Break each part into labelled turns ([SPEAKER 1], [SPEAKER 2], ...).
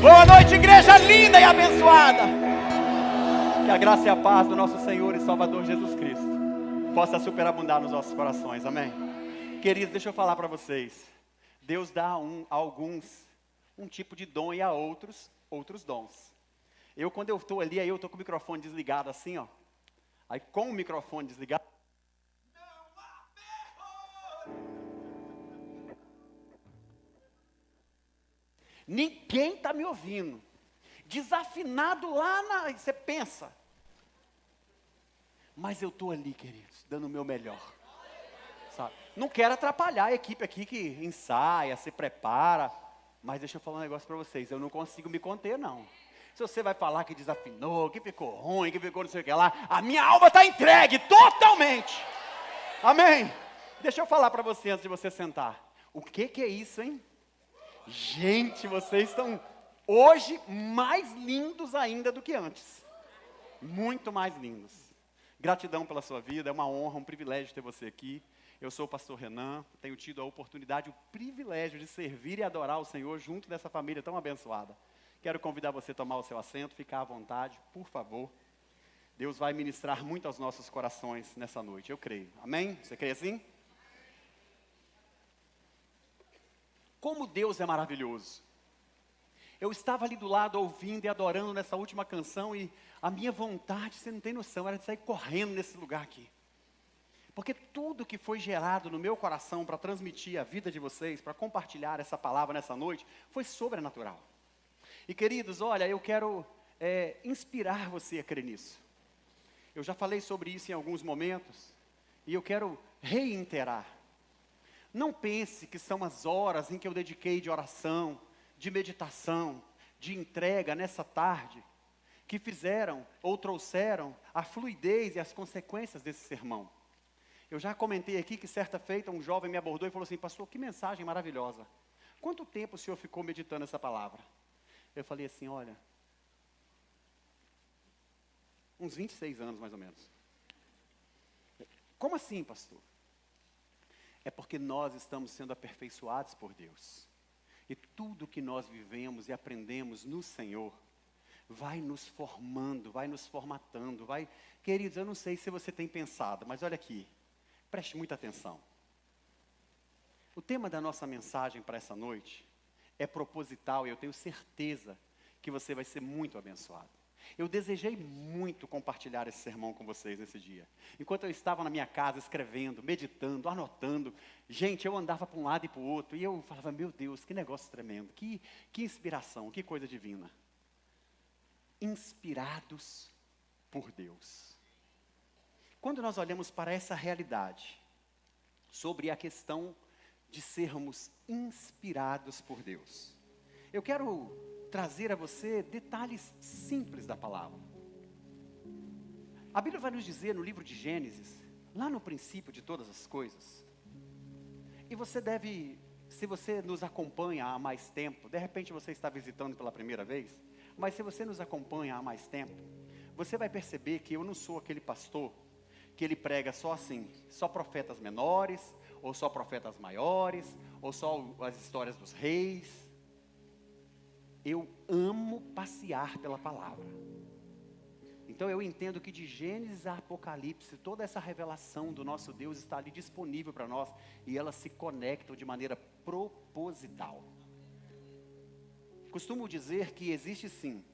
[SPEAKER 1] Boa noite, igreja linda e abençoada. Que a graça e a paz do nosso Senhor e Salvador Jesus Cristo possa superabundar nos nossos corações, amém? Queridos, deixa eu falar para vocês. Deus dá a alguns um tipo de dom e a outros dons. Quando eu estou ali, aí eu estou com o microfone desligado assim, ó. Aí com o microfone desligado, ninguém está me ouvindo. Desafinado lá você pensa. Mas eu estou ali, queridos, dando o meu melhor. Sabe? Não quero atrapalhar a equipe aqui que ensaia, se prepara. Mas deixa eu falar um negócio para vocês. Eu não consigo me conter, não. Se você vai falar que desafinou, que ficou ruim, que ficou não sei o que lá, a minha alma está entregue totalmente. Amém? Deixa eu falar para você antes de você sentar. O que é isso, hein? Gente, vocês estão hoje mais lindos ainda do que antes. Muito mais lindos. Gratidão pela sua vida, é uma honra, um privilégio ter você aqui. Eu sou o pastor Renan, tenho tido a oportunidade, o privilégio de servir e adorar o Senhor junto dessa família tão abençoada. Quero convidar você a tomar o seu assento, ficar à vontade, por favor. Deus vai ministrar muito aos nossos corações nessa noite, eu creio. Amém? Você crê assim? Como Deus é maravilhoso. Eu estava ali do lado ouvindo e adorando nessa última canção e a minha vontade, você não tem noção, era de sair correndo nesse lugar aqui. Porque tudo que foi gerado no meu coração para transmitir a vida de vocês, para compartilhar essa palavra nessa noite, foi sobrenatural. E queridos, olha, eu quero inspirar você a crer nisso. Eu já falei sobre isso em alguns momentos e eu quero reiterar. Não pense que são as horas em que eu dediquei de oração, de meditação, de entrega nessa tarde, que fizeram ou trouxeram a fluidez e as consequências desse sermão. Eu já comentei aqui que certa feita um jovem me abordou e falou assim: pastor, que mensagem maravilhosa. Quanto tempo o senhor ficou meditando essa palavra? Eu falei assim, olha, uns 26 anos mais ou menos. Como assim, pastor? É porque nós estamos sendo aperfeiçoados por Deus. E tudo que nós vivemos e aprendemos no Senhor vai nos formando, vai nos formatando, vai... Queridos, eu não sei se você tem pensado, mas olha aqui, preste muita atenção. O tema da nossa mensagem para essa noite é proposital e eu tenho certeza que você vai ser muito abençoado. Eu desejei muito compartilhar esse sermão com vocês nesse dia. Enquanto eu estava na minha casa escrevendo, meditando, anotando, gente, eu andava para um lado e para o outro, e eu falava, meu Deus, que negócio tremendo, que inspiração, que coisa divina. Inspirados por Deus. Quando nós olhamos para essa realidade, sobre a questão de sermos inspirados por Deus, eu quero trazer a você detalhes simples da palavra. A Bíblia vai nos dizer no livro de Gênesis, lá no princípio de todas as coisas, e você deve, se você nos acompanha há mais tempo, de repente você está visitando pela primeira vez, mas se você nos acompanha há mais tempo, você vai perceber que eu não sou aquele pastor que ele prega só assim, só profetas menores, ou só profetas maiores, ou só as histórias dos reis. Eu amo passear pela palavra. Então eu entendo que de Gênesis a Apocalipse, toda essa revelação do nosso Deus está ali disponível para nós, e elas se conectam de maneira proposital. Costumo dizer que existe sim,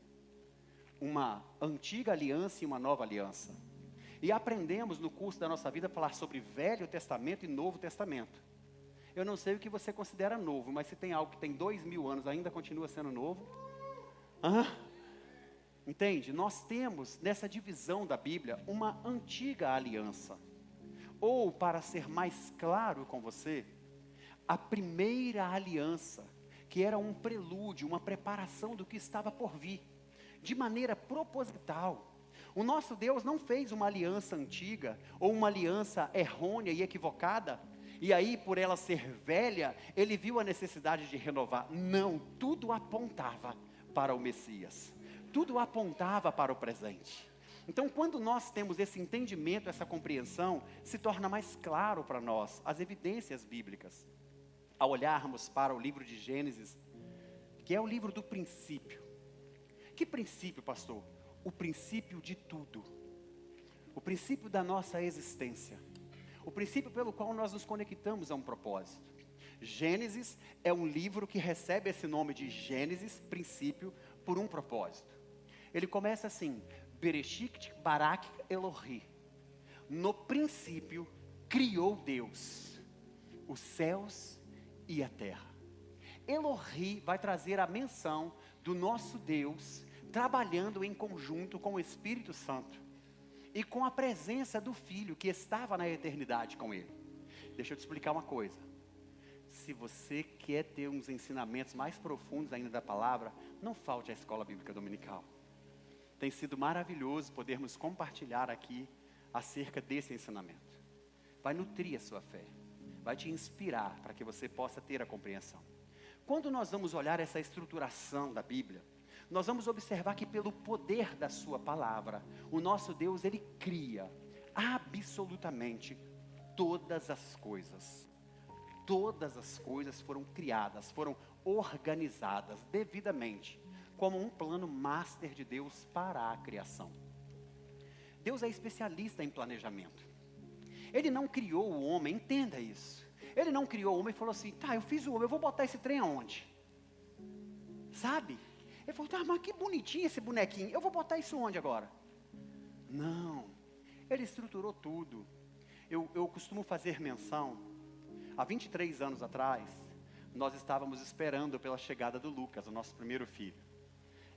[SPEAKER 1] uma antiga aliança e uma nova aliança. E aprendemos no curso da nossa vida a falar sobre Velho Testamento e Novo Testamento. Eu não sei o que você considera novo, mas se tem algo que tem 2000 anos, ainda continua sendo novo. Entende? Nós temos nessa divisão da Bíblia uma antiga aliança. Ou, para ser mais claro com você, a primeira aliança, que era um prelúdio, uma preparação do que estava por vir, de maneira proposital. O nosso Deus não fez uma aliança antiga, ou uma aliança errônea e equivocada, e aí, por ela ser velha, ele viu a necessidade de renovar. Não, tudo apontava para o Messias. Tudo apontava para o presente. Então, quando nós temos esse entendimento, essa compreensão, se torna mais claro para nós as evidências bíblicas. Ao olharmos para o livro de Gênesis, que é o livro do princípio. Que princípio, pastor? O princípio de tudo. O princípio da nossa existência. O princípio pelo qual nós nos conectamos a um propósito. Gênesis é um livro que recebe esse nome de Gênesis, princípio, por um propósito. Ele começa assim: Bereshit barak Elohi. No princípio, criou Deus os céus e a terra. Elohi vai trazer a menção do nosso Deus trabalhando em conjunto com o Espírito Santo e com a presença do Filho que estava na eternidade com ele. Deixa eu te explicar uma coisa. Se você quer ter uns ensinamentos mais profundos ainda da palavra, não falte à escola bíblica dominical. Tem sido maravilhoso podermos compartilhar aqui acerca desse ensinamento. Vai nutrir a sua fé, vai te inspirar para que você possa ter a compreensão. Quando nós vamos olhar essa estruturação da Bíblia, nós vamos observar que pelo poder da sua palavra, o nosso Deus, ele cria absolutamente todas as coisas. Todas as coisas foram criadas, foram organizadas devidamente, como um plano master de Deus para a criação. Deus é especialista em planejamento. Ele não criou o homem, entenda isso. Ele não criou o homem e falou assim: tá, eu fiz o homem, eu vou botar esse trem aonde? Sabe? Ele falou: tá, mas que bonitinho esse bonequinho, eu vou botar isso onde agora? Não, ele estruturou tudo. Eu costumo fazer menção, há 23 anos atrás, nós estávamos esperando pela chegada do Lucas, o nosso primeiro filho.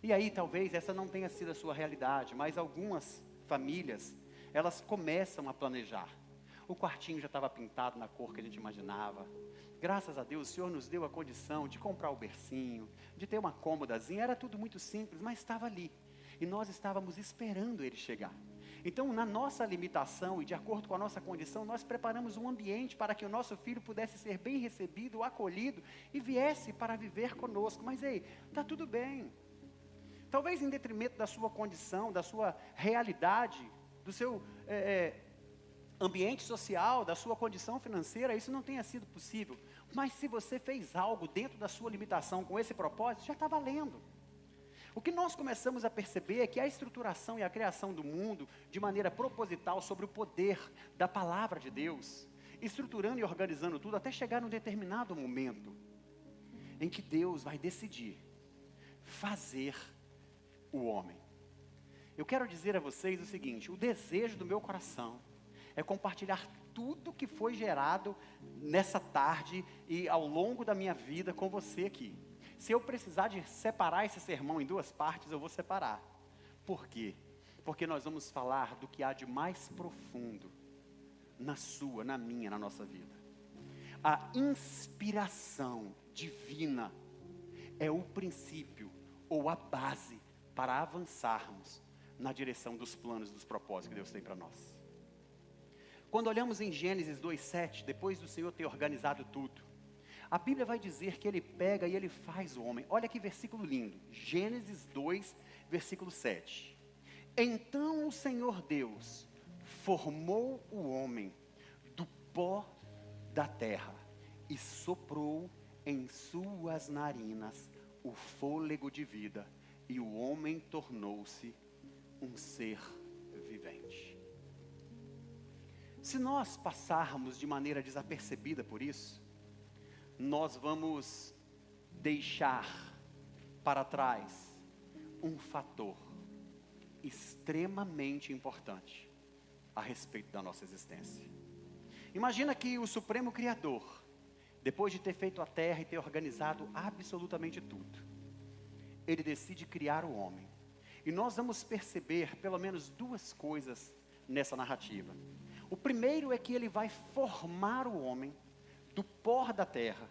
[SPEAKER 1] E aí talvez essa não tenha sido a sua realidade, mas algumas famílias, elas começam a planejar. O quartinho já estava pintado na cor que a gente imaginava. Graças a Deus, o Senhor nos deu a condição de comprar o bercinho, de ter uma cômodazinha. Era tudo muito simples, mas estava ali. E nós estávamos esperando ele chegar. Então, na nossa limitação e de acordo com a nossa condição, nós preparamos um ambiente para que o nosso filho pudesse ser bem recebido, acolhido e viesse para viver conosco. Mas ei, está tudo bem. Talvez em detrimento da sua condição, da sua realidade, do seu ambiente social, da sua condição financeira, isso não tenha sido possível. Mas se você fez algo dentro da sua limitação com esse propósito, já está valendo. O que nós começamos a perceber é que a estruturação e a criação do mundo, de maneira proposital, sobre o poder da palavra de Deus, estruturando e organizando tudo, até chegar num determinado momento, em que Deus vai decidir fazer o homem. Eu quero dizer a vocês o seguinte: o desejo do meu coração é compartilhar tudo que foi gerado nessa tarde e ao longo da minha vida com você aqui. Se eu precisar de separar esse sermão em duas partes, eu vou separar. Por quê? Porque nós vamos falar do que há de mais profundo na sua, na minha, na nossa vida. A inspiração divina é o princípio ou a base para avançarmos na direção dos planos, dos propósitos que Deus tem para nós. Quando olhamos em Gênesis 2:7, depois do Senhor ter organizado tudo, a Bíblia vai dizer que Ele pega e Ele faz o homem. Olha que versículo lindo, Gênesis 2, versículo 7. Então o Senhor Deus formou o homem do pó da terra e soprou em suas narinas o fôlego de vida, e o homem tornou-se um ser vivente. Se nós passarmos de maneira desapercebida por isso, nós vamos deixar para trás um fator extremamente importante a respeito da nossa existência. Imagina que o Supremo Criador, depois de ter feito a terra e ter organizado absolutamente tudo, Ele decide criar o homem. E nós vamos perceber pelo menos duas coisas nessa narrativa. O primeiro é que Ele vai formar o homem do pó da terra.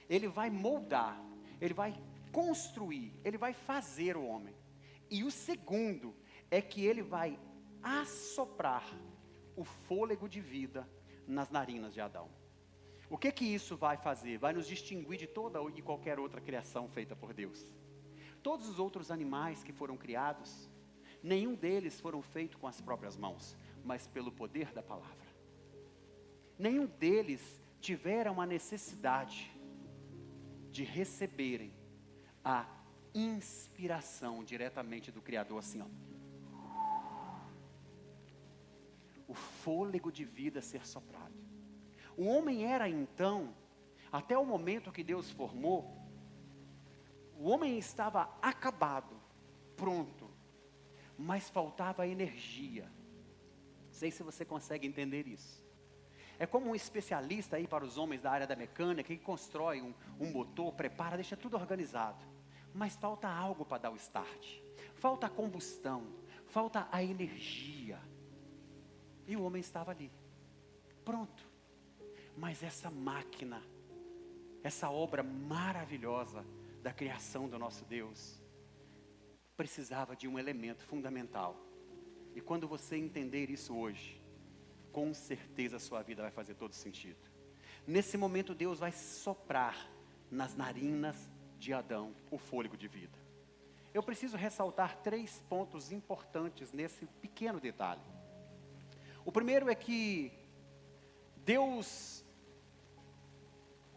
[SPEAKER 1] Ele vai moldar, Ele vai construir, Ele vai fazer o homem. E o segundo é que Ele vai assoprar o fôlego de vida nas narinas de Adão. O que isso vai fazer? Vai nos distinguir de toda e qualquer outra criação feita por Deus. Todos os outros animais que foram criados, nenhum deles foram feitos com as próprias mãos, mas pelo poder da palavra. Nenhum deles tiveram a necessidade de receberem a inspiração diretamente do Criador, assim, ó. O fôlego de vida ser soprado. O homem era então, até o momento que Deus formou, o homem estava acabado, pronto, mas faltava energia. Não sei se você consegue entender isso. É como um especialista aí para os homens da área da mecânica, que constrói um motor, prepara, deixa tudo organizado. Mas falta algo para dar o start. Falta a combustão, falta a energia. E o homem estava ali, pronto. Mas essa máquina, essa obra maravilhosa da criação do nosso Deus, precisava de um elemento fundamental. E quando você entender isso hoje, com certeza a sua vida vai fazer todo sentido. Nesse momento Deus vai soprar nas narinas de Adão o fôlego de vida. Eu preciso ressaltar 3 pontos importantes nesse pequeno detalhe. O primeiro é que Deus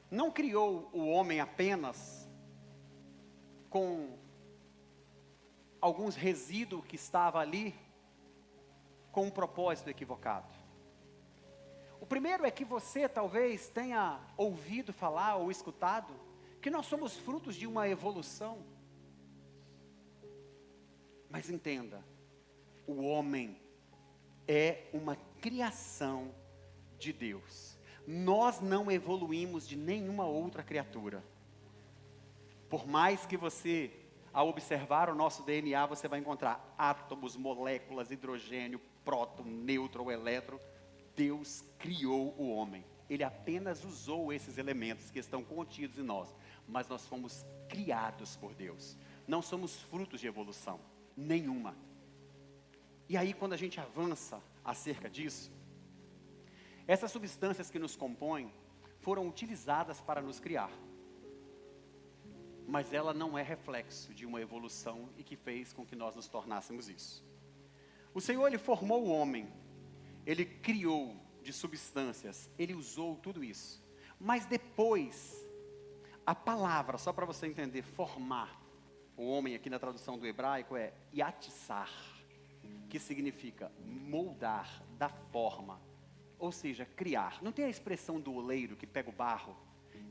[SPEAKER 1] não criou o homem apenas com alguns resíduos que estavam ali com um propósito equivocado. O primeiro é que você talvez tenha ouvido falar ou escutado que nós somos frutos de uma evolução. Mas entenda, o homem é uma criação de Deus. Nós não evoluímos de nenhuma outra criatura. Por mais que você, ao observar o nosso DNA, você vai encontrar átomos, moléculas, hidrogênio, próton, nêutron, elétron. Deus criou o homem. Ele apenas usou esses elementos que estão contidos em nós. Mas nós fomos criados por Deus. Não somos frutos de evolução. Nenhuma. E aí quando a gente avança acerca disso, essas substâncias que nos compõem foram utilizadas para nos criar. Mas ela não é reflexo de uma evolução e que fez com que nós nos tornássemos isso. O Senhor, Ele formou o homem. Ele criou de substâncias. Ele usou tudo isso. Mas depois, a palavra, só para você entender, formar. O homem aqui na tradução do hebraico é yatsar, que significa moldar, dar forma, ou seja, criar. Não tem a expressão do oleiro que pega o barro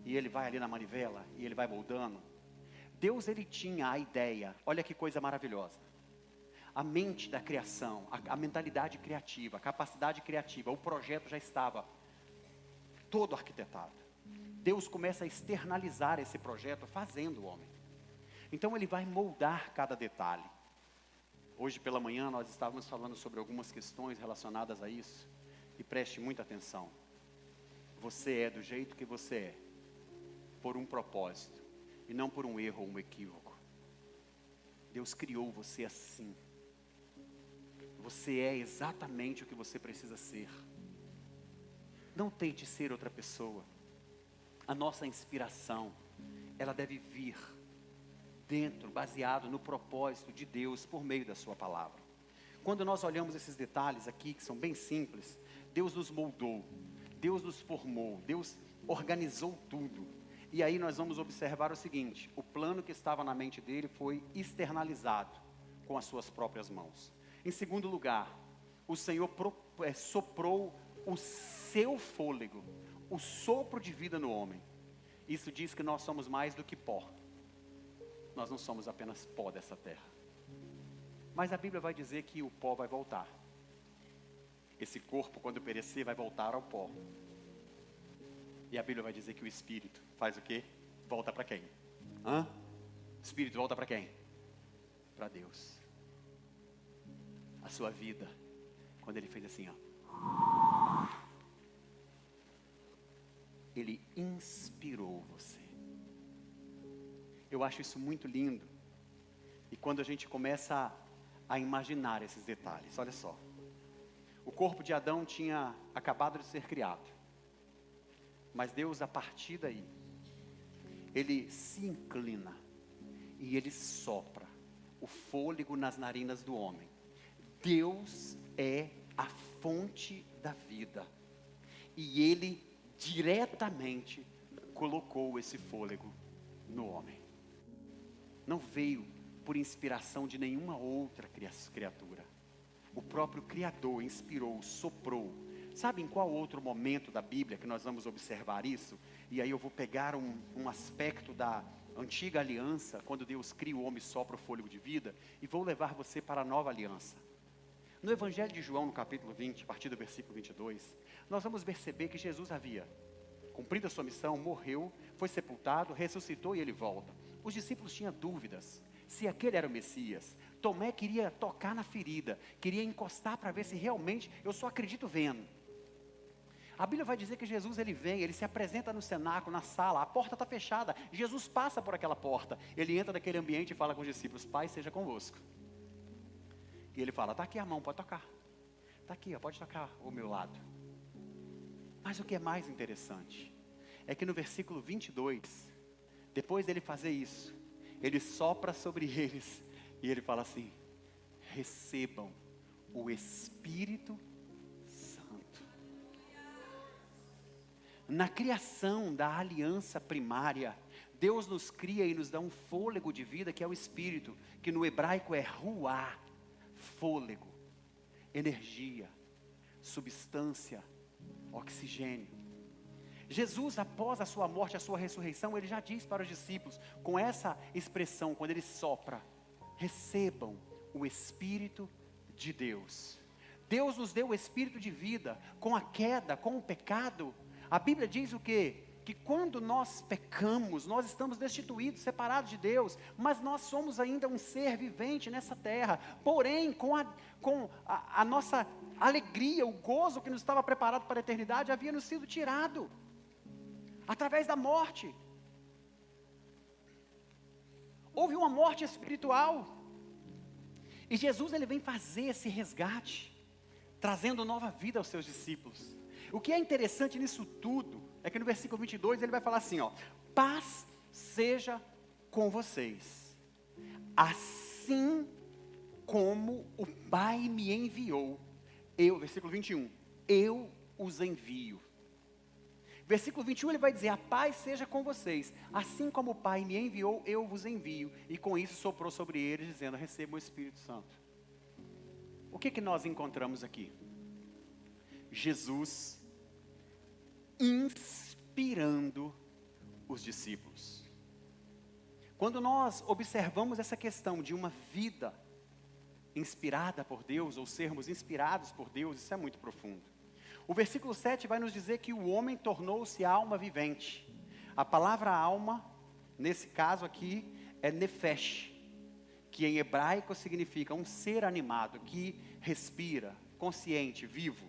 [SPEAKER 1] e ele vai ali na manivela e ele vai moldando? Deus, ele tinha a ideia, olha que coisa maravilhosa. A mente da criação, a mentalidade criativa, a capacidade criativa, o projeto já estava todo arquitetado. Deus começa a externalizar esse projeto fazendo o homem. Então ele vai moldar cada detalhe. Hoje pela manhã nós estávamos falando sobre algumas questões relacionadas a isso. E preste muita atenção. Você é do jeito que você é, por um propósito, e não por um erro ou um equívoco. Deus criou você assim. Você é exatamente o que você precisa ser. Não tente ser outra pessoa. A nossa inspiração, ela deve vir dentro, baseado no propósito de Deus por meio da sua palavra. Quando nós olhamos esses detalhes aqui, que são bem simples, Deus nos moldou, Deus nos formou, Deus organizou tudo. E aí nós vamos observar o seguinte: o plano que estava na mente dele foi externalizado com as suas próprias mãos. Em segundo lugar, o Senhor soprou o seu fôlego, o sopro de vida no homem. Isso diz que nós somos mais do que pó. Nós não somos apenas pó dessa terra. Mas a Bíblia vai dizer que o pó vai voltar. Esse corpo, quando perecer, vai voltar ao pó. E a Bíblia vai dizer que o Espírito faz o quê? Volta para quem? O Espírito volta para quem? Para Deus. A sua vida, quando Ele fez assim, ó, Ele inspirou você. Eu acho isso muito lindo. E quando a gente começa a imaginar esses detalhes, olha só. O corpo de Adão tinha acabado de ser criado. Mas Deus, a partir daí, Ele se inclina e Ele sopra o fôlego nas narinas do homem. Deus é a fonte da vida. E Ele diretamente colocou esse fôlego no homem. não veio por inspiração de nenhuma outra criatura. O próprio Criador inspirou, soprou. Sabe em qual outro momento da Bíblia que nós vamos observar isso? E aí eu vou pegar um aspecto da antiga aliança, quando Deus cria o homem e sopra o fôlego de vida, e vou levar você para a nova aliança. No Evangelho de João, no capítulo 20, a partir do versículo 22, nós vamos perceber que Jesus havia cumprido a sua missão, morreu, foi sepultado, ressuscitou e ele volta. Os discípulos tinham dúvidas se aquele era o Messias. Tomé queria tocar na ferida, queria encostar para ver se realmente, eu só acredito vendo. A Bíblia vai dizer que Jesus ele vem, ele se apresenta no cenáculo, na sala, a porta está fechada, Jesus passa por aquela porta, ele entra naquele ambiente e fala com os discípulos, Pai seja convosco. E ele fala, está aqui a mão, pode tocar. Está aqui, ó, pode tocar ao meu lado. Mas o que é mais interessante, é que no versículo 22, depois dele fazer isso, ele sopra sobre eles, e ele fala assim, recebam o Espírito Santo. Na criação da aliança primária, Deus nos cria e nos dá um fôlego de vida que é o Espírito, que no hebraico é ruá, fôlego, energia, substância, oxigênio. Jesus, após a sua morte, a sua ressurreição, ele já diz para os discípulos, com essa expressão, quando ele sopra, recebam o Espírito de Deus. Deus nos deu o Espírito de vida, com a queda, com o pecado. A Bíblia diz o quê? Que quando nós pecamos, nós estamos destituídos, separados de Deus, mas nós somos ainda um ser vivente nessa terra. Porém, com a nossa alegria, o gozo que nos estava preparado para a eternidade, havia nos sido tirado, através da morte. Houve uma morte espiritual, e Jesus ele vem fazer esse resgate, trazendo nova vida aos seus discípulos. O que é interessante nisso tudo, é que no versículo 22 ele vai falar assim, ó, paz seja com vocês, assim como o Pai me enviou, versículo 21, eu os envio. Versículo 21 ele vai dizer, a paz seja com vocês, assim como o Pai me enviou, eu vos envio, e com isso soprou sobre eles, dizendo, recebam o Espírito Santo. O que nós encontramos aqui? Jesus inspirando os discípulos. Quando nós observamos essa questão de uma vida inspirada por Deus, ou sermos inspirados por Deus, isso é muito profundo. O versículo 7 vai nos dizer que o homem tornou-se alma vivente. A palavra alma, nesse caso aqui, é nefesh, que em hebraico significa um ser animado, que respira, consciente, vivo.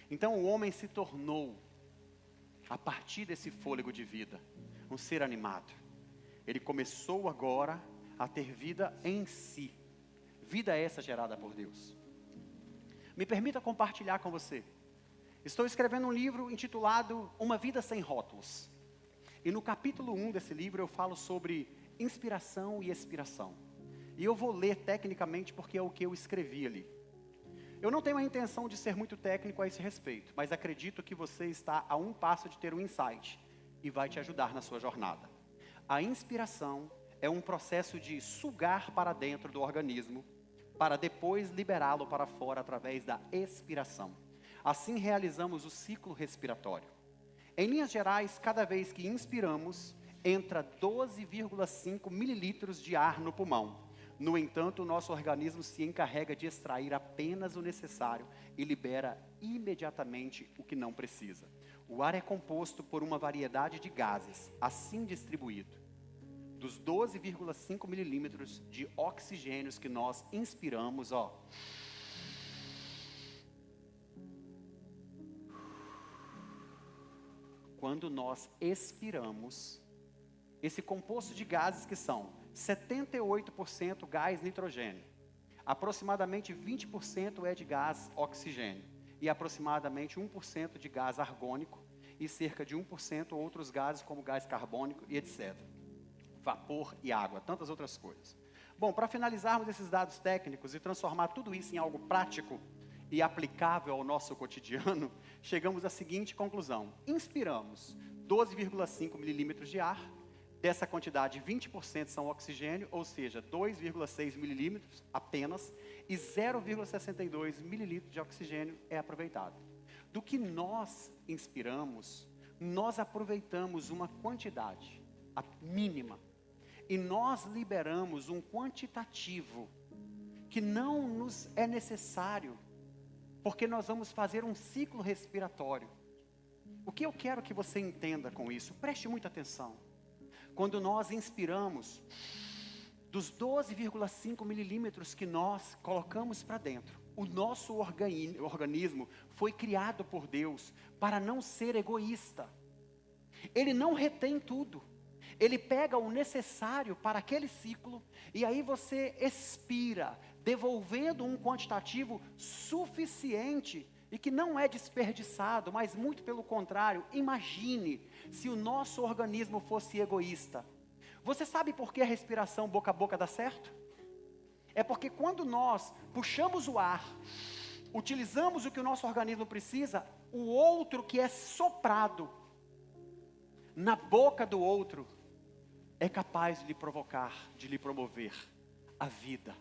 [SPEAKER 1] Então o homem se tornou, a partir desse fôlego de vida, um ser animado. Ele começou agora a ter vida em si. Vida essa gerada por Deus. Me permita compartilhar com você. Estou escrevendo um livro intitulado Uma Vida Sem Rótulos. E no capítulo 1 desse livro eu falo sobre inspiração e expiração. E eu vou ler tecnicamente porque é o que eu escrevi ali. Eu não tenho a intenção de ser muito técnico a esse respeito, mas acredito que você está a um passo de ter um insight e vai te ajudar na sua jornada. A inspiração é um processo de sugar para dentro do organismo, para depois liberá-lo para fora através da expiração. Assim realizamos o ciclo respiratório. Em linhas gerais, cada vez que inspiramos, entra 12,5 mililitros de ar no pulmão. No entanto, o nosso organismo se encarrega de extrair apenas o necessário e libera imediatamente o que não precisa. O ar é composto por uma variedade de gases, assim distribuído. Dos 12,5 milímetros de oxigênios que nós inspiramos, quando nós expiramos, esse composto de gases que são 78% gás nitrogênio, aproximadamente 20% é de gás oxigênio, e aproximadamente 1% de gás argônico, e cerca de 1% outros gases como gás carbônico e etc. Vapor e água, tantas outras coisas. Bom, para finalizarmos esses dados técnicos e transformar tudo isso em algo prático e aplicável ao nosso cotidiano, chegamos à seguinte conclusão. Inspiramos 12,5 milímetros de ar, Dessa quantidade, 20% são oxigênio, ou seja, 2,6 mililitros apenas, e 0,62 mililitros de oxigênio é aproveitado. Do que nós inspiramos, nós aproveitamos uma quantidade, a mínima, e nós liberamos um quantitativo que não nos é necessário, porque nós vamos fazer um ciclo respiratório. O que eu quero que você entenda com isso? Preste muita atenção. Quando nós inspiramos, dos 12,5 mililitros que nós colocamos para dentro, o nosso organismo foi criado por Deus para não ser egoísta. Ele não retém tudo. Ele pega o necessário para aquele ciclo e aí você expira, devolvendo um quantitativo suficiente e que não é desperdiçado, mas muito pelo contrário. Imagine se o nosso organismo fosse egoísta. Você sabe por que a respiração boca a boca dá certo? É porque quando nós puxamos o ar, utilizamos o que o nosso organismo precisa, o outro que é soprado na boca do outro é capaz de lhe provocar, de lhe promover a vida.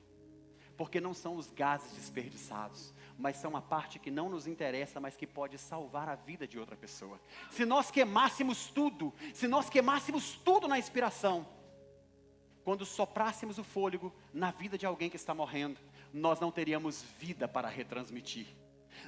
[SPEAKER 1] Porque não são os gases desperdiçados, mas são a parte que não nos interessa, mas que pode salvar a vida de outra pessoa. Se nós queimássemos tudo na inspiração, quando soprássemos o fôlego na vida de alguém que está morrendo, nós não teríamos vida para retransmitir.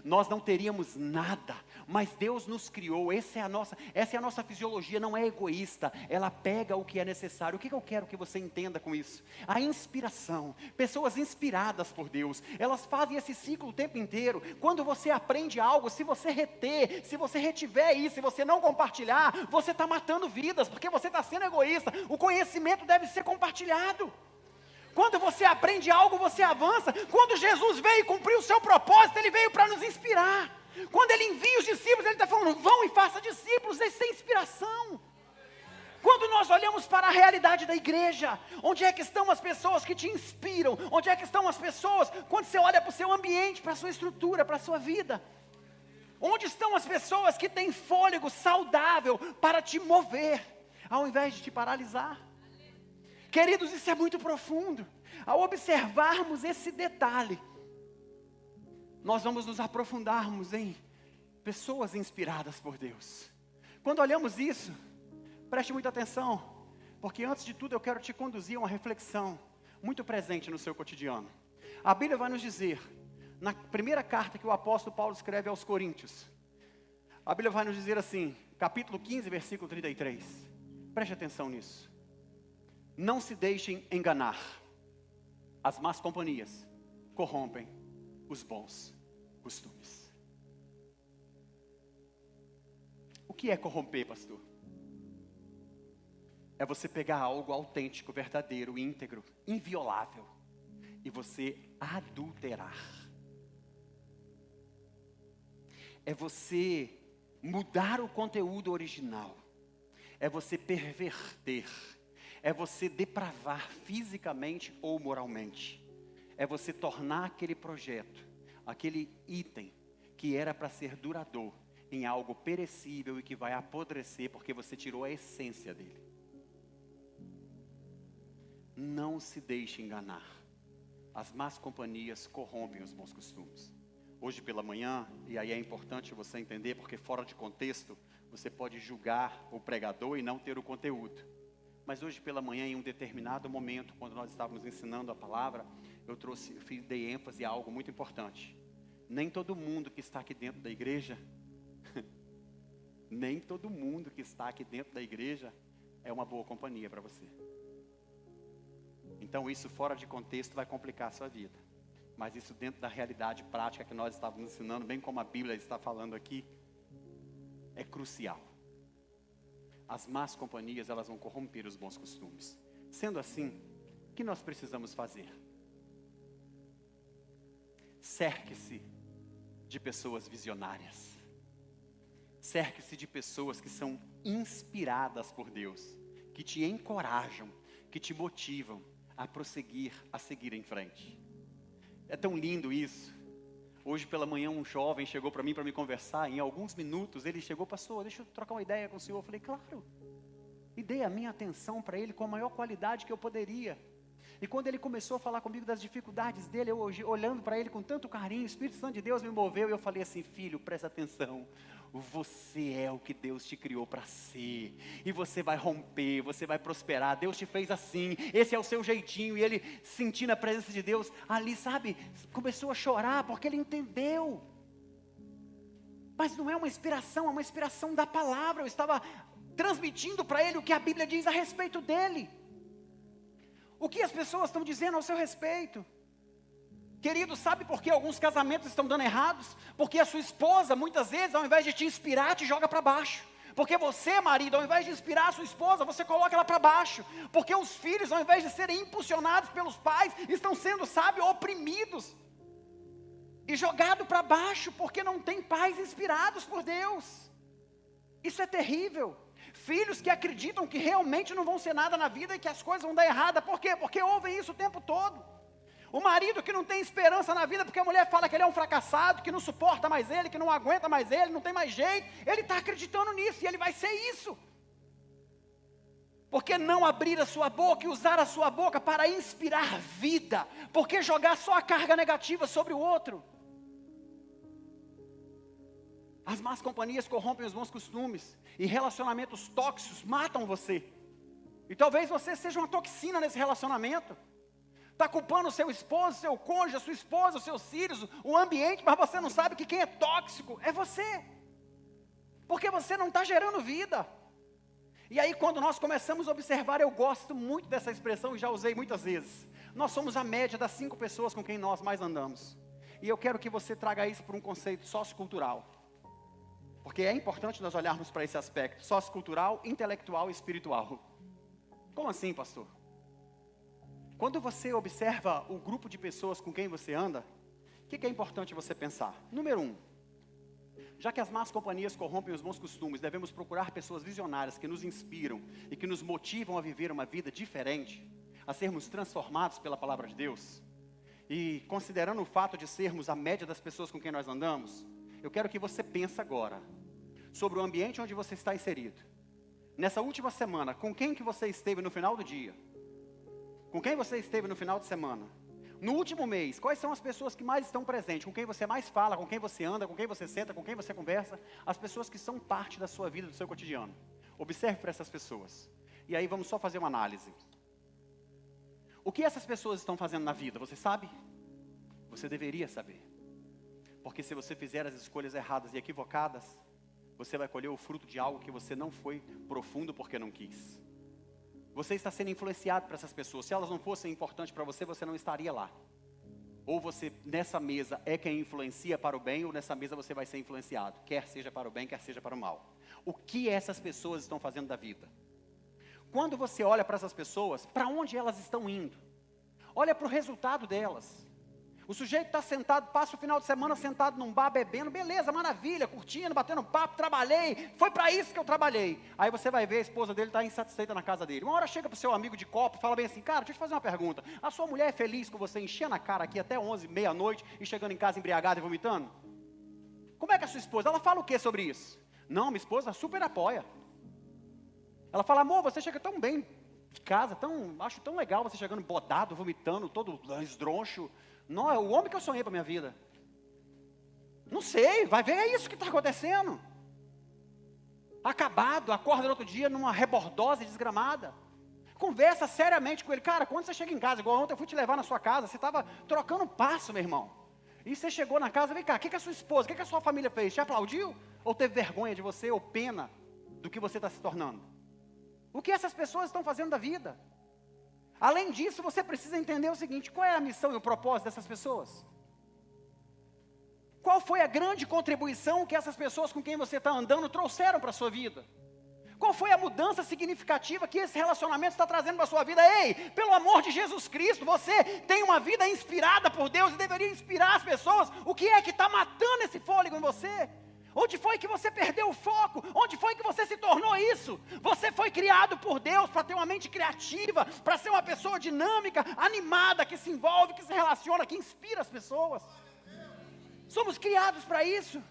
[SPEAKER 1] Nós não teríamos nada, mas Deus nos criou, essa é a nossa fisiologia, não é egoísta, ela pega o que é necessário. O que eu quero que você entenda com isso? A inspiração, pessoas inspiradas por Deus, elas fazem esse ciclo o tempo inteiro. Quando você aprende algo, se você reter, se você retiver isso, se você não compartilhar, você está matando vidas, porque você está sendo egoísta. O conhecimento deve ser compartilhado. Quando você aprende algo, você avança. Quando Jesus veio cumprir o seu propósito, Ele veio para nos inspirar. Quando Ele envia os discípulos, Ele está falando, vão e façam discípulos, isso é inspiração. Quando nós olhamos para a realidade da igreja, onde é que estão as pessoas que te inspiram? Onde é que estão as pessoas, quando você olha para o seu ambiente, para a sua estrutura, para a sua vida? Onde estão as pessoas que têm fôlego saudável para te mover, ao invés de te paralisar? Queridos, isso é muito profundo. Ao observarmos esse detalhe, nós vamos nos aprofundarmos em pessoas inspiradas por Deus. Quando olhamos isso, preste muita atenção, porque antes de tudo eu quero te conduzir a uma reflexão muito presente no seu cotidiano. A Bíblia vai nos dizer, na primeira carta que o apóstolo Paulo escreve aos Coríntios, a Bíblia vai nos dizer assim, capítulo 15, versículo 33. Preste atenção nisso. Não se deixem enganar. As más companhias corrompem os bons costumes. O que é corromper, pastor? É você pegar algo autêntico, verdadeiro, íntegro, inviolável, e você adulterar. É você mudar o conteúdo original. É você perverter. É você depravar fisicamente ou moralmente. É você tornar aquele projeto, aquele item que era para ser duradouro, em algo perecível e que vai apodrecer porque você tirou a essência dele. Não se deixe enganar. As más companhias corrompem os bons costumes. Hoje pela manhã, e aí é importante você entender, porque fora de contexto, você pode julgar o pregador e não ter o conteúdo. Mas hoje pela manhã, em um determinado momento, quando nós estávamos ensinando a palavra, dei ênfase a algo muito importante. Nem todo mundo que está aqui dentro da igreja, nem todo mundo que está aqui dentro da igreja é uma boa companhia para você. Então isso fora de contexto vai complicar a sua vida. Mas isso dentro da realidade prática que nós estávamos ensinando, bem como a Bíblia está falando aqui, é crucial. As más companhias, elas vão corromper os bons costumes. Sendo assim, o que nós precisamos fazer? Cerque-se de pessoas visionárias. Cerque-se de pessoas que são inspiradas por Deus, que te encorajam, que te motivam a prosseguir, a seguir em frente. É tão lindo isso. Hoje pela manhã um jovem chegou para mim para me conversar. Em alguns minutos ele chegou, pastor, deixa eu trocar uma ideia com o senhor. Eu falei, claro. E dei a minha atenção para ele com a maior qualidade que eu poderia. E quando ele começou a falar comigo das dificuldades dele, eu olhando para ele com tanto carinho, o Espírito Santo de Deus me moveu e eu falei assim: filho, presta atenção. Você é o que Deus te criou para ser. E você vai romper, você vai prosperar. Deus te fez assim, esse é o seu jeitinho. E ele, sentindo a presença de Deus ali, sabe, começou a chorar porque ele entendeu. Mas não é uma inspiração, é uma inspiração da palavra. Eu estava transmitindo para ele o que a Bíblia diz a respeito dele. O que as pessoas estão dizendo ao seu respeito? Querido, sabe por que alguns casamentos estão dando errados? Porque a sua esposa, muitas vezes, ao invés de te inspirar, te joga para baixo. Porque você, marido, ao invés de inspirar a sua esposa, você coloca ela para baixo. Porque os filhos, ao invés de serem impulsionados pelos pais, estão sendo, sabe, oprimidos. E jogados para baixo, porque não tem pais inspirados por Deus. Isso é terrível. Filhos que acreditam que realmente não vão ser nada na vida e que as coisas vão dar errada. Por quê? Porque ouvem isso o tempo todo. O marido que não tem esperança na vida porque a mulher fala que ele é um fracassado, que não suporta mais ele, que não aguenta mais ele, não tem mais jeito. Ele está acreditando nisso e ele vai ser isso. Por que não abrir a sua boca e usar a sua boca para inspirar vida? Por que jogar só a carga negativa sobre o outro? As más companhias corrompem os bons costumes. E relacionamentos tóxicos matam você. E talvez você seja uma toxina nesse relacionamento. Está culpando o seu esposo, seu cônjuge, a sua esposa, os seus filhos, o ambiente, mas você não sabe que quem é tóxico é você. Porque você não está gerando vida. E aí quando nós começamos a observar, eu gosto muito dessa expressão e já usei muitas vezes. Nós somos a média das 5 pessoas com quem nós mais andamos. E eu quero que você traga isso por um conceito sociocultural. Porque é importante nós olharmos para esse aspecto sociocultural, intelectual e espiritual. Como assim, pastor? Quando você observa o grupo de pessoas com quem você anda, o que é importante você pensar? Número 1, já que as más companhias corrompem os bons costumes, devemos procurar pessoas visionárias que nos inspiram e que nos motivam a viver uma vida diferente, a sermos transformados pela palavra de Deus. E considerando o fato de sermos a média das pessoas com quem nós andamos, eu quero que você pense agora sobre o ambiente onde você está inserido. Nessa última semana, com quem que você esteve no final do dia? Com quem você esteve no final de semana? No último mês, quais são as pessoas que mais estão presentes? Com quem você mais fala, com quem você anda, com quem você senta, com quem você conversa? As pessoas que são parte da sua vida, do seu cotidiano. Observe para essas pessoas. E aí vamos só fazer uma análise. O que essas pessoas estão fazendo na vida, você sabe? Você deveria saber. Porque se você fizer as escolhas erradas e equivocadas, você vai colher o fruto de algo que você não foi profundo porque não quis. Você está sendo influenciado por essas pessoas. Se elas não fossem importantes para você, você não estaria lá. Ou você, nessa mesa, é quem influencia para o bem, ou nessa mesa você vai ser influenciado. Quer seja para o bem, quer seja para o mal. O que essas pessoas estão fazendo da vida? Quando você olha para essas pessoas, para onde elas estão indo? Olha para o resultado delas. O sujeito está sentado, passa o final de semana sentado num bar bebendo, beleza, maravilha, curtindo, batendo papo, trabalhei, foi para isso que eu trabalhei. Aí você vai ver a esposa dele está insatisfeita na casa dele. Uma hora chega para o seu amigo de copo e fala bem assim: cara, deixa eu te fazer uma pergunta, a sua mulher é feliz com você enchendo a cara aqui até 11, meia-noite e chegando em casa embriagada e vomitando? Como é que a sua esposa, ela fala o que sobre isso? Não, minha esposa super apoia. Ela fala: amor, você chega tão bem de casa, acho tão legal você chegando bodado, vomitando, todo esdroncho. Não, é o homem que eu sonhei para minha vida. Não sei, vai ver, é isso que está acontecendo. Acabado, acorda no outro dia numa rebordose desgramada. Conversa seriamente com ele. Cara, quando você chega em casa, igual ontem eu fui te levar na sua casa, você estava trocando passo, meu irmão. E você chegou na casa, vem cá, o que a sua esposa, o que a sua família fez? Te aplaudiu? Ou teve vergonha de você, ou pena do que você está se tornando? O que essas pessoas estão fazendo da vida? Além disso, você precisa entender o seguinte: qual é a missão e o propósito dessas pessoas? Qual foi a grande contribuição que essas pessoas com quem você está andando trouxeram para a sua vida? Qual foi a mudança significativa que esse relacionamento está trazendo para a sua vida? Ei, pelo amor de Jesus Cristo, você tem uma vida inspirada por Deus e deveria inspirar as pessoas. O que é que está matando esse fôlego em você? Onde foi que você perdeu o foco? Onde foi que você se tornou isso? Você foi criado por Deus para ter uma mente criativa, para ser uma pessoa dinâmica, animada, que se envolve, que se relaciona, que inspira as pessoas. Somos criados para isso.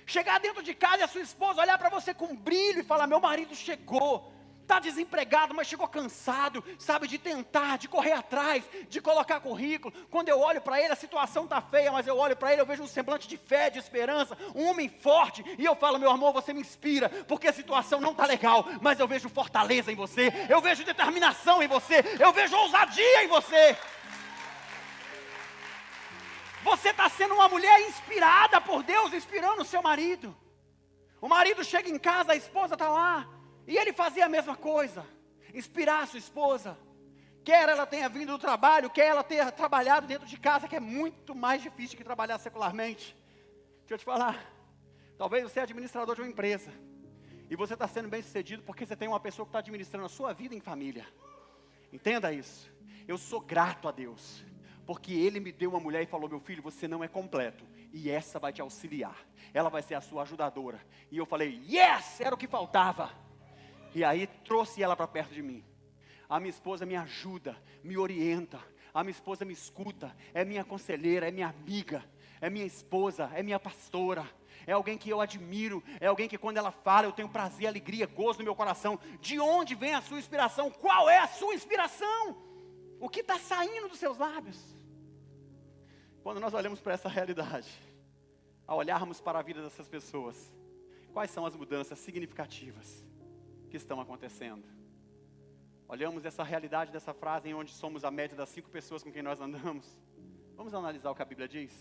[SPEAKER 1] Chegar dentro de casa e a sua esposa olhar para você com brilho e falar: meu marido chegou. Está desempregado, mas chegou cansado, sabe, de tentar, de correr atrás, de colocar currículo. Quando eu olho para ele, a situação está feia, mas eu olho para ele, eu vejo um semblante de fé, de esperança, um homem forte, e eu falo, meu amor, você me inspira, porque a situação não está legal, mas eu vejo fortaleza em você, eu vejo determinação em você, eu vejo ousadia em você. Você está sendo uma mulher inspirada por Deus, inspirando o seu marido. O marido chega em casa, a esposa está lá, e ele fazia a mesma coisa, inspirar a sua esposa. Quer ela tenha vindo do trabalho, quer ela tenha trabalhado dentro de casa, que é muito mais difícil que trabalhar secularmente. Deixa eu te falar, talvez você é administrador de uma empresa, e você está sendo bem sucedido porque você tem uma pessoa que está administrando a sua vida em família. Entenda isso. Eu sou grato a Deus, porque Ele me deu uma mulher e falou, meu filho, você não é completo, e essa vai te auxiliar, ela vai ser a sua ajudadora. E eu falei, yes, era o que faltava. E aí trouxe ela para perto de mim. A minha esposa me ajuda, me orienta, a minha esposa me escuta, é minha conselheira, é minha amiga, é minha esposa, é minha pastora, é alguém que eu admiro, é alguém que quando ela fala eu tenho prazer, alegria, gozo no meu coração. De onde vem a sua inspiração? Qual é a sua inspiração? O que está saindo dos seus lábios? Quando nós olhamos para essa realidade, ao olharmos para a vida dessas pessoas, quais são as mudanças significativas que estão acontecendo? Olhamos essa realidade dessa frase em onde somos a média das 5 pessoas com quem nós andamos. Vamos analisar o que a Bíblia diz?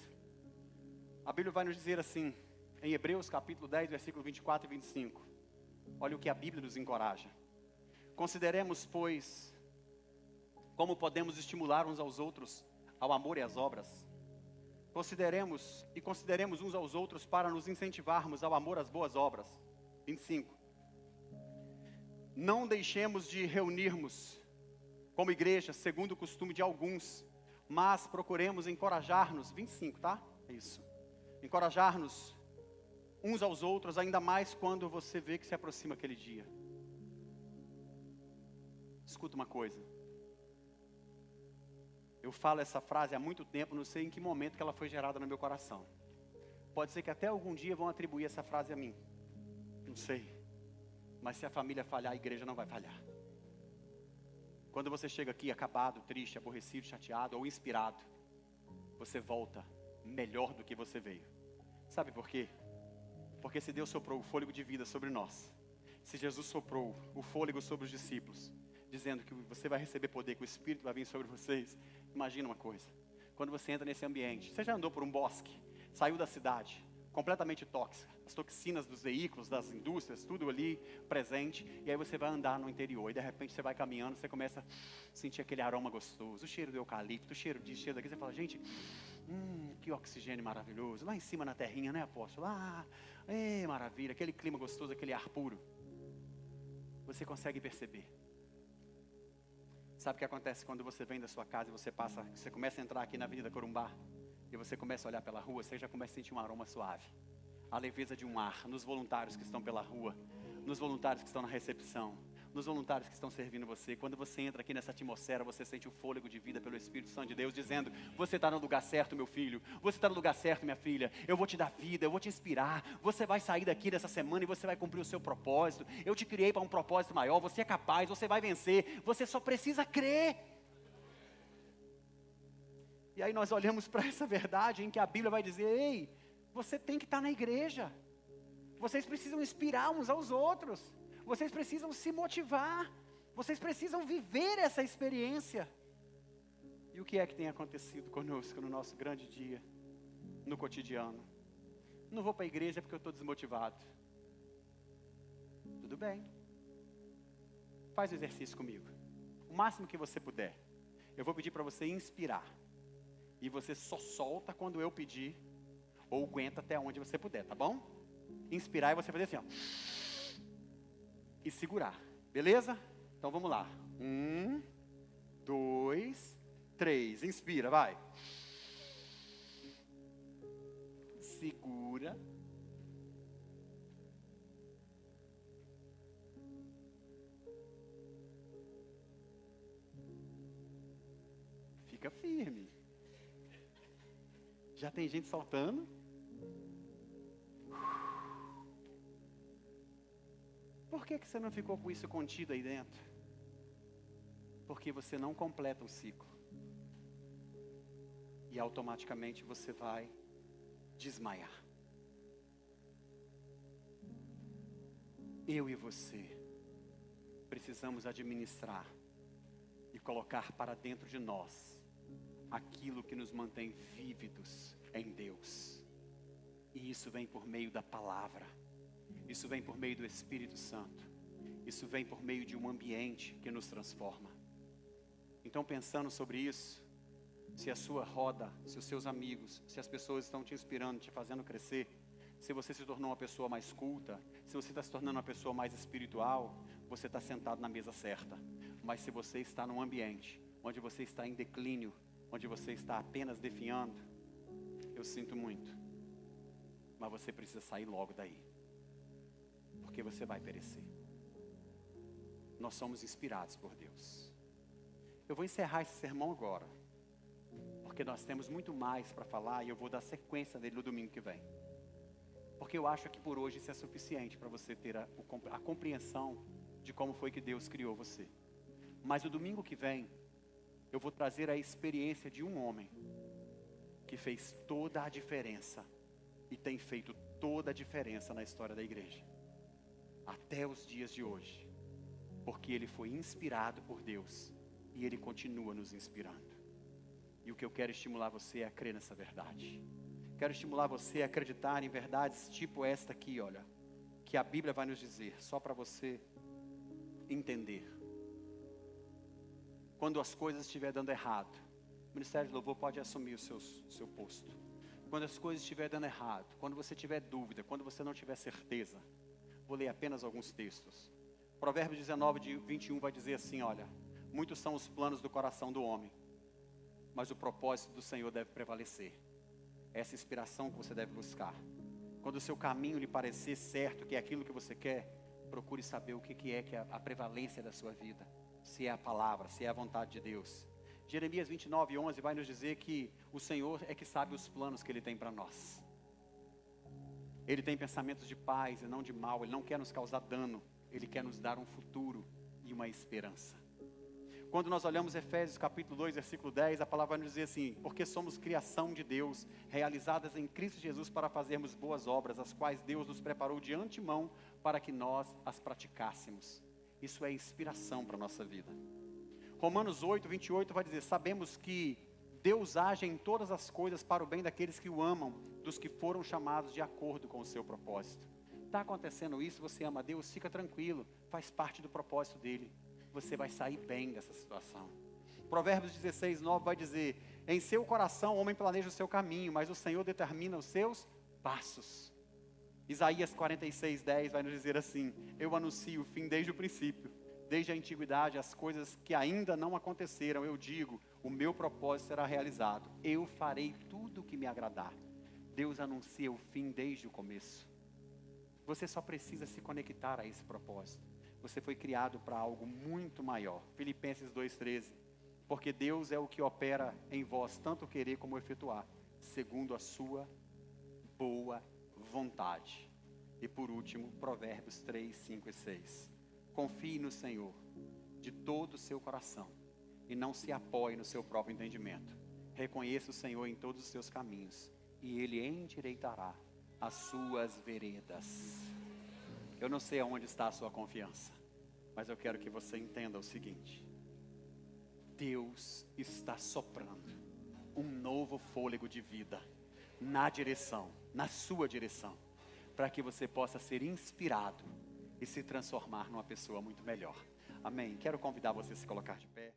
[SPEAKER 1] A Bíblia vai nos dizer assim, em Hebreus capítulo 10, versículo 24 e 25. Olha o que a Bíblia nos encoraja. Consideremos, pois, como podemos estimular uns aos outros ao amor e às obras. Consideremos uns aos outros para nos incentivarmos ao amor às boas obras. 25. Não deixemos de reunirmos como igreja, segundo o costume de alguns, mas procuremos encorajar-nos, 25, tá? É isso. Encorajar-nos uns aos outros, ainda mais quando você vê que se aproxima aquele dia. Escuta uma coisa. Eu falo essa frase há muito tempo, não sei em que momento que ela foi gerada no meu coração. Pode ser que até algum dia vão atribuir essa frase a mim. Não sei. Mas se a família falhar, a igreja não vai falhar. Quando você chega aqui acabado, triste, aborrecido, chateado ou inspirado, você volta melhor do que você veio. Sabe por quê? Porque se Deus soprou o fôlego de vida sobre nós, se Jesus soprou o fôlego sobre os discípulos, dizendo que você vai receber poder, que o Espírito vai vir sobre vocês, imagina uma coisa. Quando você entra nesse ambiente, você já andou por um bosque, saiu da cidade, completamente tóxica, as toxinas dos veículos, das indústrias, tudo ali presente, e aí você vai andar no interior, e de repente você vai caminhando, você começa a sentir aquele aroma gostoso, o cheiro do eucalipto, o cheiro disso, o cheiro daqui, você fala, gente, que oxigênio maravilhoso, lá em cima na terrinha, né, apóstolo? Maravilha, aquele clima gostoso, aquele ar puro. Você consegue perceber. Sabe o que acontece quando você vem da sua casa e você começa a entrar aqui na Avenida Corumbá, e você começa a olhar pela rua, você já começa a sentir um aroma suave, a leveza de um ar, nos voluntários que estão pela rua, nos voluntários que estão na recepção, nos voluntários que estão servindo você. Quando você entra aqui nessa atmosfera, você sente o fôlego de vida pelo Espírito Santo de Deus, dizendo, você está no lugar certo, meu filho, você está no lugar certo, minha filha, eu vou te dar vida, eu vou te inspirar, você vai sair daqui dessa semana e você vai cumprir o seu propósito, eu te criei para um propósito maior, você é capaz, você vai vencer, você só precisa crer. E aí nós olhamos para essa verdade em que a Bíblia vai dizer, ei, você tem que estar na igreja, vocês precisam inspirar uns aos outros, vocês precisam se motivar, vocês precisam viver essa experiência. E o que é que tem acontecido conosco no nosso grande dia, no cotidiano? Não vou para a igreja porque eu estou desmotivado. Tudo bem, faz o exercício comigo, o máximo que você puder. Eu vou pedir para você inspirar, e você só solta quando eu pedir, ou aguenta até onde você puder, tá bom? Inspirar e você fazer assim, ó, e segurar, beleza? Então vamos lá, 1, 2, 3, inspira, vai, segura, fica firme. Já tem gente soltando. Por que você não ficou com isso contido aí dentro? Porque você não completa o ciclo. E automaticamente você vai desmaiar. Eu e você precisamos administrar e colocar para dentro de nós aquilo que nos mantém vívidos em Deus. E isso vem por meio da palavra. Isso vem por meio do Espírito Santo. Isso vem por meio de um ambiente que nos transforma. Então, pensando sobre isso, se a sua roda, se os seus amigos, se as pessoas estão te inspirando, te fazendo crescer, se você se tornou uma pessoa mais culta, se você está se tornando uma pessoa mais espiritual, você está sentado na mesa certa. Mas se você está num ambiente onde você está em declínio, onde você está apenas definhando, eu sinto muito. Mas você precisa sair logo daí. Porque você vai perecer. Nós somos inspirados por Deus. Eu vou encerrar esse sermão agora. Porque nós temos muito mais para falar e eu vou dar sequência dele no domingo que vem. Porque eu acho que por hoje isso é suficiente para você ter a compreensão de como foi que Deus criou você. Mas no domingo que vem, eu vou trazer a experiência de um homem que fez toda a diferença e tem feito toda a diferença na história da igreja. Até os dias de hoje. Porque ele foi inspirado por Deus e ele continua nos inspirando. E o que eu quero estimular você é a crer nessa verdade. Quero estimular você a acreditar em verdades tipo esta aqui, olha. Que a Bíblia vai nos dizer, só para você entender. Quando as coisas estiverem dando errado, o Ministério de Louvor pode assumir o seu posto. Quando as coisas estiverem dando errado, quando você tiver dúvida, quando você não tiver certeza, vou ler apenas alguns textos. Provérbios 19:21 vai dizer assim, olha. Muitos são os planos do coração do homem, mas o propósito do Senhor deve prevalecer. Essa inspiração que você deve buscar. Quando o seu caminho lhe parecer certo, que é aquilo que você quer, procure saber o que é a prevalência da sua vida. Se é a palavra, se é a vontade de Deus. Jeremias 29:11 vai nos dizer que o Senhor é que sabe os planos que Ele tem para nós. Ele tem pensamentos de paz e não de mal. Ele não quer nos causar dano. Ele quer nos dar um futuro e uma esperança. Quando nós olhamos Efésios capítulo 2, versículo 10, a palavra vai nos dizer assim, porque somos criação de Deus, realizadas em Cristo Jesus para fazermos boas obras, as quais Deus nos preparou de antemão para que nós as praticássemos. Isso é inspiração para a nossa vida. Romanos 8:28 vai dizer, sabemos que Deus age em todas as coisas para o bem daqueles que o amam, dos que foram chamados de acordo com o seu propósito. Está acontecendo isso, você ama Deus, fica tranquilo, faz parte do propósito dele. Você vai sair bem dessa situação. Provérbios 16:9 vai dizer, em seu coração o homem planeja o seu caminho, mas o Senhor determina os seus passos. Isaías 46:10 vai nos dizer assim, eu anuncio o fim desde o princípio, desde a antiguidade, as coisas que ainda não aconteceram, eu digo, o meu propósito será realizado, eu farei tudo o que me agradar. Deus anuncia o fim desde o começo. Você só precisa se conectar a esse propósito. Você foi criado para algo muito maior. Filipenses 2:13. Porque Deus é o que opera em vós, tanto querer como efetuar, segundo a sua boa vontade. E por último, Provérbios 3, 5 e 6. Confie no Senhor de todo o seu coração e não se apoie no seu próprio entendimento. Reconheça o Senhor em todos os seus caminhos e Ele endireitará as suas veredas. Eu não sei aonde está a sua confiança, mas eu quero que você entenda o seguinte. Deus está soprando um novo fôlego de vida na sua direção, para que você possa ser inspirado e se transformar numa pessoa muito melhor. Amém? Quero convidar você a se colocar de pé.